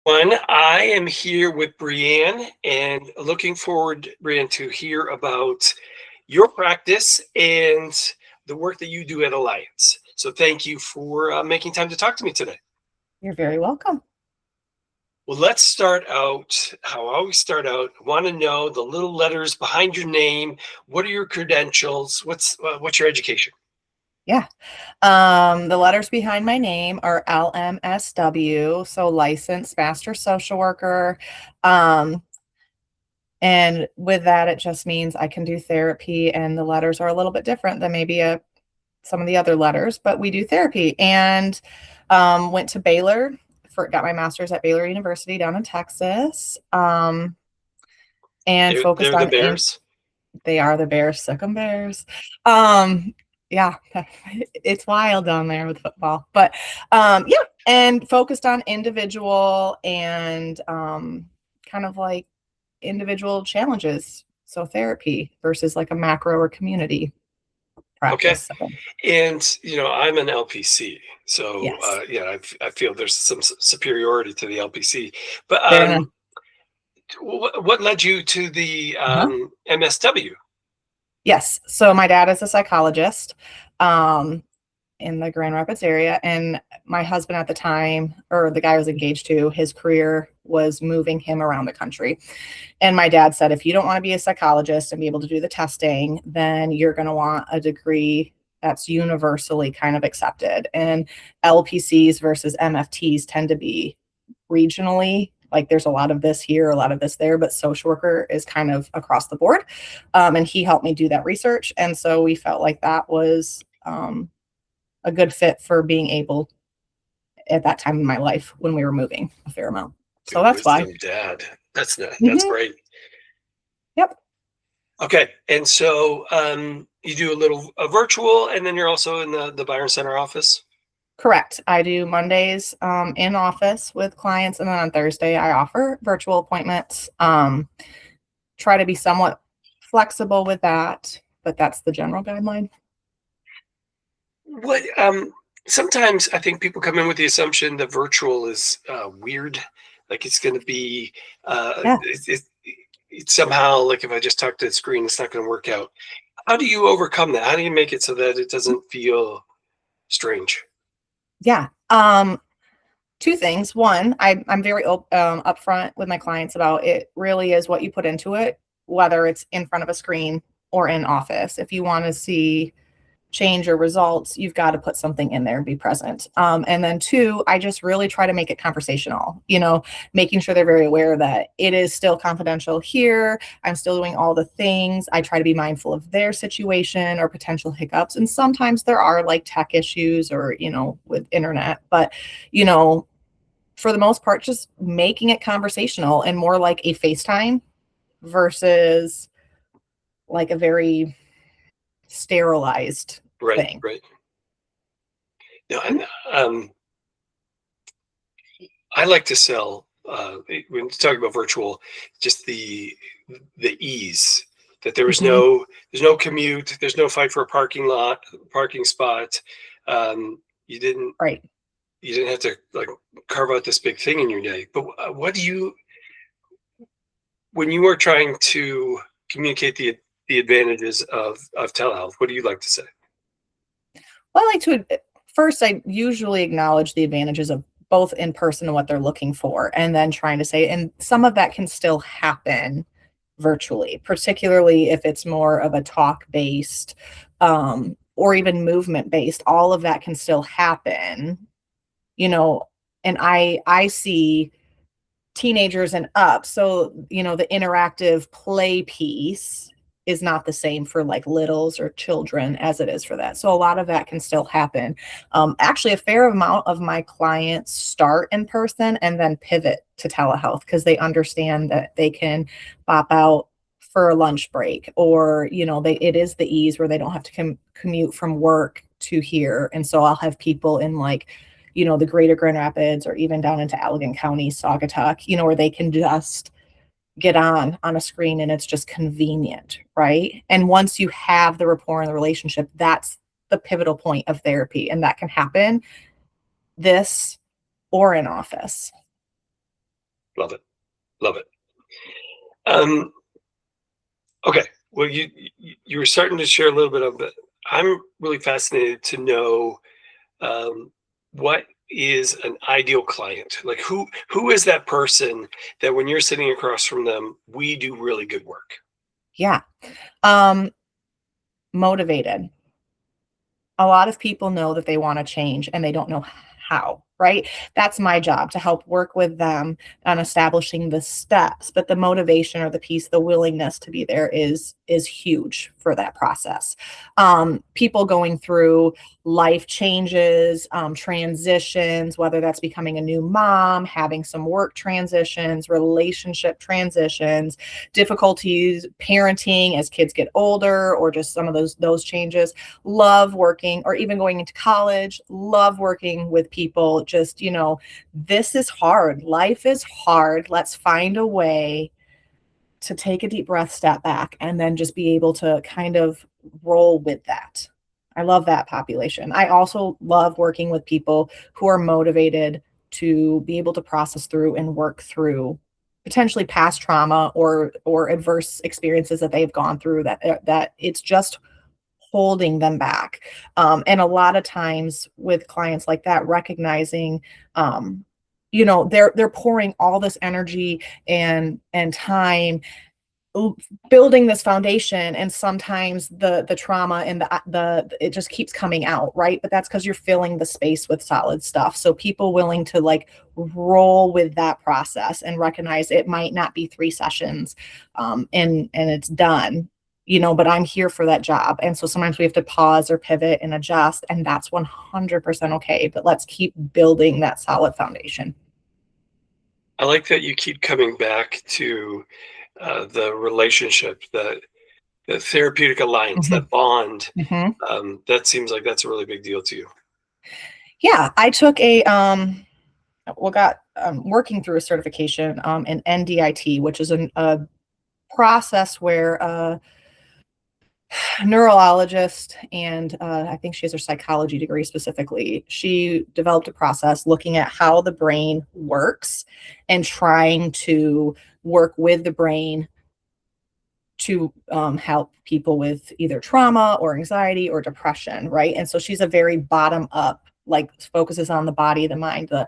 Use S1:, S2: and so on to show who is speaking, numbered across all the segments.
S1: I am here with Breanne and looking forward, Breanne, to hear about your practice and the work that you do at Alliance. So thank you for making time to talk to me today.
S2: You're very welcome.
S1: Well, let's start out how I always start out. I want to know the little letters behind your name. What are your credentials? What's your education?
S2: Yeah. The letters behind my name are LMSW, so licensed master social worker. And with that, it just means I can do therapy, and the letters are a little bit different than maybe some of the other letters, but we do therapy. And went to Baylor got my master's at Baylor University down in Texas. And focused
S1: They're the
S2: on
S1: Bears.
S2: They are the Bears, sick 'em Bears. Yeah, it's wild down there with football, but yeah, and focused on individual and kind of like individual challenges. So therapy versus like a macro or community
S1: Okay.
S2: practice.
S1: And I'm an LPC, so
S2: Yes,
S1: I feel there's some superiority to the LPC. But
S2: fair enough.
S1: what led you to the
S2: Uh-huh.
S1: MSW?
S2: Yes. So my dad is a psychologist in the Grand Rapids area. And my husband at the time, or the guy I was engaged to, his career was moving him around the country. And my dad said, if you don't want to be a psychologist and be able to do the testing, then you're going to want a degree that's universally kind of accepted. And LPCs versus MFTs tend to be regionally, like there's a lot of this here, a lot of this there, but social worker is kind of across the board. And he helped me do that research. And so we felt like that was a good fit for being able at that time in my life when we were moving a fair amount. So
S1: Good
S2: that's why.
S1: wisdom, Dad. That's
S2: Mhm.
S1: great.
S2: Yep.
S1: Okay, and so you do a virtual, and then you're also in the Byron Center office.
S2: Correct. I do Mondays in office with clients, and then on Thursday I offer virtual appointments. Try to be somewhat flexible with that, but that's the general guideline.
S1: What sometimes I think people come in with the assumption that virtual is weird, like it's going to be
S2: Yeah.
S1: it's somehow like if I just talk to the screen, it's not going to work out. How do you overcome that? How do you make it so that it doesn't feel strange?
S2: Yeah. Two things. One, I'm very upfront with my clients about it really is what you put into it, whether it's in front of a screen or in office. If you want to see change or results, you've got to put something in there and be present. And then two, I just really try to make it conversational, making sure they're very aware that it is still confidential here. I'm still doing all the things. I try to be mindful of their situation or potential hiccups. And sometimes there are like tech issues or, with internet, but, for the most part, just making it conversational and more like a FaceTime versus like a very sterilized
S1: Right,
S2: thing.
S1: right. No, and I like to sell when you talk about virtual, just the ease that there's
S2: Mhm.
S1: no commute, there's no fight for a parking spot. You didn't
S2: Right.
S1: have to like carve out this big thing in your day. But what do you when you are trying to communicate the advantages of telehealth? What do you like to say?
S2: Well, I like to first, I usually acknowledge the advantages of both in person and what they're looking for, and then trying to say, and some of that can still happen virtually, particularly if it's more of a talk based or even movement based. All of that can still happen, you know, and I see teenagers and up. So, the interactive play piece is not the same for like littles or children as it is for that. So a lot of that can still happen. Actually, a fair amount of my clients start in person and then pivot to telehealth because they understand that they can pop out for a lunch break, or it is the ease where they don't have to commute from work to here. And so I'll have people in like the greater Grand Rapids or even down into Allegan County, Saugatuck, where they can just get on a screen and it's just convenient, right? And once you have the rapport and the relationship, that's the pivotal point of therapy. And that can happen this or in office.
S1: Love it. Love it. Um, okay. Well, you were starting to share a little bit of it. I'm really fascinated to know what is an ideal client. Like who is that person that when you're sitting across from them, we do really good work.
S2: Yeah. Um, Motivated. A lot of people know that they want to change and they don't know how, right? That's my job to help work with them on establishing the steps, but the motivation or the piece, the willingness to be there is huge for that process. People going through life changes, transitions, whether that's becoming a new mom, having some work transitions, relationship transitions, difficulties parenting as kids get older, or just some of those changes. Love working, or even going into college, love working with people. Just, this is hard. Life is hard. Let's find a way to take a deep breath, step back, and then just be able to kind of roll with that. I love that population. I also love working with people who are motivated to be able to process through and work through potentially past trauma or adverse experiences that they've gone through, that it's just holding them back. And a lot of times with clients like that, recognizing, they're pouring all this energy and time building this foundation, and sometimes the trauma and the it just keeps coming out, right? But that's because you're filling the space with solid stuff. So people willing to like roll with that process and recognize it might not be 3 sessions, and it's done, but I'm here for that job. And so sometimes we have to pause or pivot and adjust, and that's 100% okay. But let's keep building that solid foundation.
S1: I like that you keep coming back to the relationship, the therapeutic alliance,
S2: Mhm.
S1: that bond.
S2: Mhm.
S1: That seems like that's a really big deal to you.
S2: Yeah, I took got working through a certification in NDIT, which is a process where a neurologist, and I think she has her psychology degree specifically. She developed a process looking at how the brain works and trying to work with the brain to help people with either trauma or anxiety or depression, right? And so she's a very bottom up, like focuses on the body, the mind, the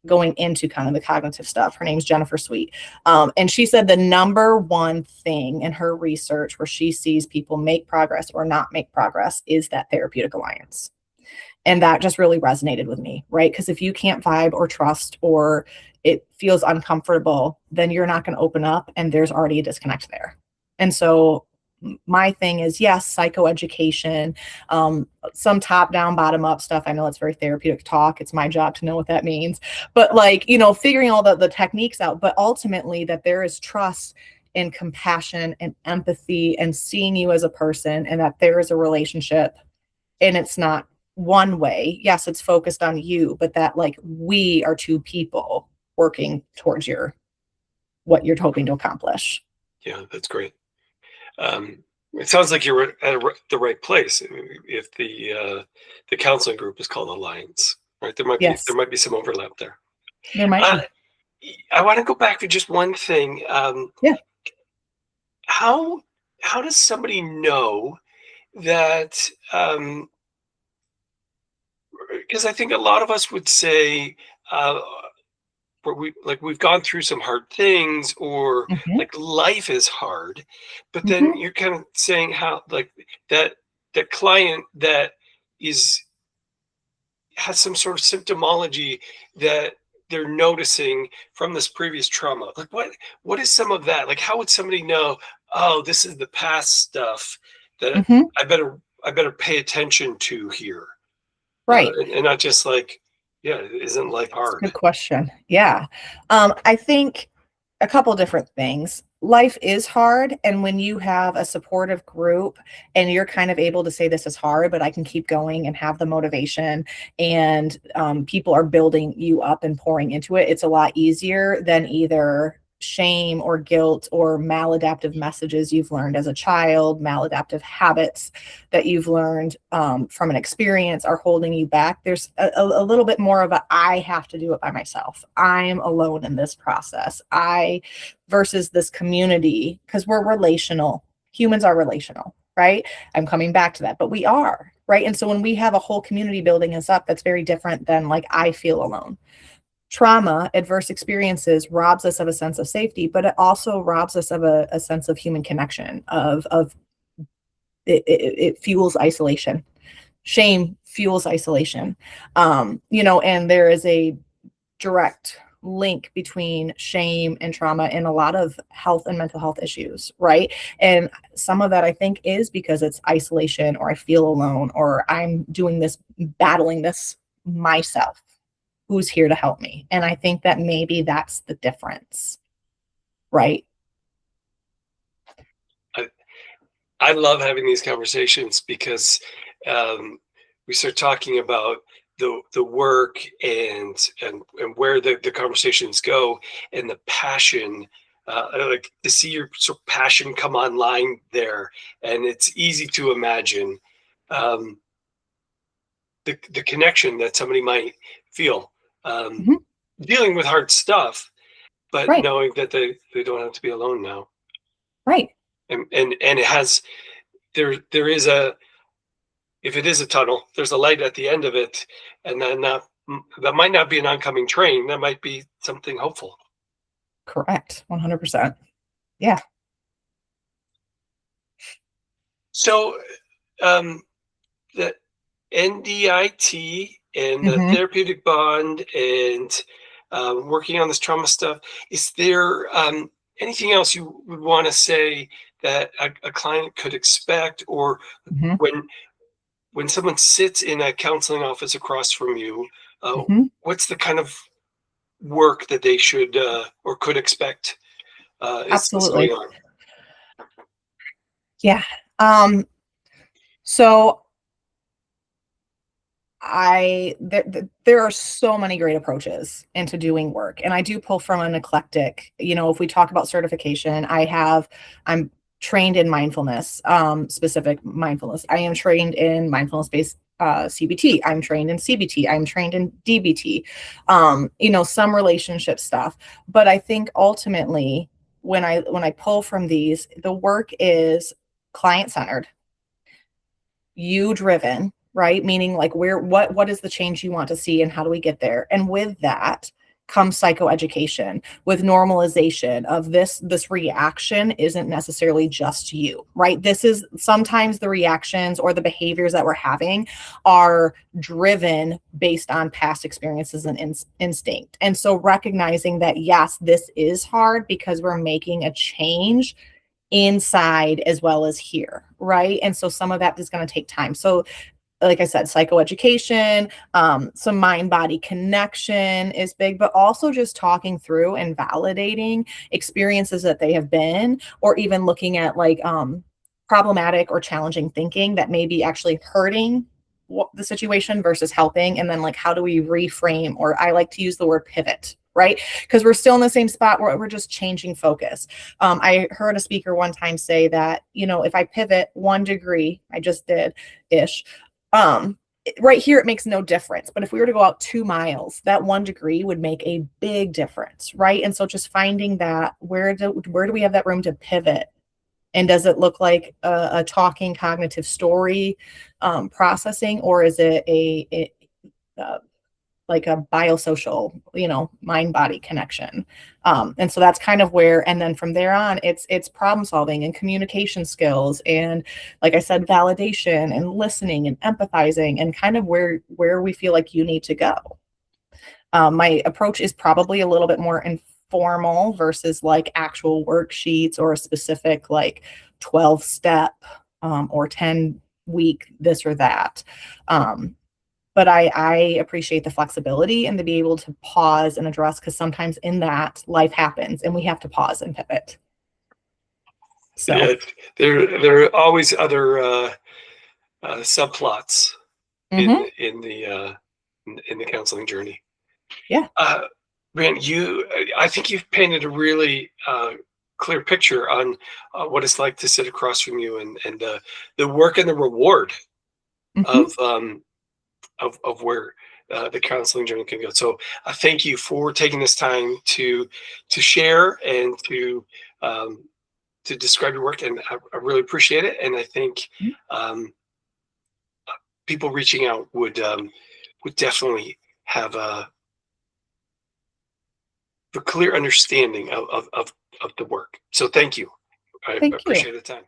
S2: going into kind of the cognitive stuff. Her name's Jennifer Sweet. And she said the number one thing in her research where she sees people make progress or not make progress is that therapeutic alliance. And that just really resonated with me, right? Because if you can't vibe or trust, or it feels uncomfortable, then you're not going to open up, and there's already a disconnect there. And so my thing is, yes, psychoeducation, some top down, bottom up stuff. I know it's very therapeutic talk. It's my job to know what that means. But like, figuring all the techniques out, but ultimately that there is trust and compassion and empathy and seeing you as a person, and that there is a relationship, and it's not one way. Yes, it's focused on you, but that like we are two people working towards what you're hoping to accomplish.
S1: Yeah, that's great. It sounds like you're at the right place. If the counseling group is called Alliance, right? There
S2: Yes,
S1: might be some overlap there.
S2: there might
S1: Uh,
S2: be.
S1: I want to go back to just one thing.
S2: Yeah.
S1: How how does somebody know that? Because I think a lot of us would say, uh, we've gone through some hard things, or
S2: Hmm.
S1: like life is hard, but then
S2: Hmm.
S1: you're kind of saying how like that that client that is has some sort of symptomology that they're noticing from this previous trauma. Like what is some of that? Like how would somebody know, oh, this is the past stuff that
S2: Hmm.
S1: I better pay attention to here,
S2: Right.
S1: and not just like, yeah, isn't life
S2: That's a
S1: hard?
S2: good question. Yeah. I think a couple different things. Life is hard. And when you have a supportive group and you're kind of able to say, this is hard, but I can keep going and have the motivation, and people are building you up and pouring into it, it's a lot easier than either shame or guilt or maladaptive messages you've learned as a child, maladaptive habits that you've learned from an experience are holding you back. There's a little bit more of a, I have to do it by myself. I'm alone in this process. Versus this community, because we're relational. Humans are relational, right? I'm coming back to that, but we are, right? And so when we have a whole community building us up, that's very different than like, I feel alone. Trauma, adverse experiences robs us of a sense of safety, but it also robs us of a sense of human connection, of it fuels isolation. Shame fuels isolation. And there is a direct link between shame and trauma in a lot of health and mental health issues, right? And some of that I think is because it's isolation, or I feel alone, or I'm doing this, battling this myself. Who's here to help me? And I think that maybe that's the difference, right?
S1: I love having these conversations because we start talking about the work and where the conversations go, and the passion. Like to see your sort of passion come online there, and it's easy to imagine the connection that somebody might feel dealing with hard stuff, but
S2: Right.
S1: knowing that they don't have to be alone now.
S2: Right.
S1: And it has, there is a, if it is a tunnel, there's a light at the end of it, and then that might not be an oncoming train. That might be something hopeful.
S2: Correct. 100%. Yeah.
S1: So the NDIT and the therapeutic bond and working on this trauma stuff, is there anything else you would want to say that a client could expect, or when someone sits in a counseling office across from you, what's the kind of work that they should or could expect is going
S2: Absolutely.
S1: on?
S2: Yeah. So there are so many great approaches into doing work, and I do pull from an eclectic, if we talk about certification, I'm trained in mindfulness, specific mindfulness. I am trained in mindfulness based CBT. I'm trained in CBT. I'm trained in DBT, some relationship stuff. But I think ultimately when I pull from these, the work is client centered, you driven, right? Meaning like what is the change you want to see and how do we get there? And with that comes psychoeducation, with normalization of this reaction isn't necessarily just you, right? This is sometimes the reactions or the behaviors that we're having are driven based on past experiences and instinct. And so recognizing that, yes, this is hard because we're making a change inside as well as here, right? And so some of that is going to take time. So like I said, psychoeducation, some mind-body connection is big, but also just talking through and validating experiences that they have been, or even looking at like problematic or challenging thinking that may be actually hurting the situation versus helping. And then like, how do we reframe, or I like to use the word pivot, right? Because we're still in the same spot where we're just changing focus. I heard a speaker one time say that, if I pivot 1 degree, I just did ish, right here, it makes no difference. But if we were to go out 2 miles, that 1 degree would make a big difference, right? And so just finding that, where do we have that room to pivot? And does it look like a talking cognitive story processing, or is it like a biosocial, mind-body connection? And so that's kind of where, and then from there on, it's problem solving and communication skills. And like I said, validation and listening and empathizing, and kind of where we feel like you need to go. My approach is probably a little bit more informal versus like actual worksheets or a specific like 12-step or 10-week this or that. But I appreciate the flexibility and to be able to pause and address, because sometimes in that life happens and we have to pause and pivot. So
S1: yeah, there are always other subplots in the counseling journey.
S2: Yeah.
S1: Breanne, I think you've painted a really clear picture on what it's like to sit across from you, and the work and the reward
S2: Mhm.
S1: of where the counseling journey can go. So I thank you for taking this time to share and um, to describe your work, and I really appreciate it. And I think
S2: Mm.
S1: um, people reaching out would definitely have a clear understanding of the work. So thank you. I
S2: Thank you.
S1: appreciate the time.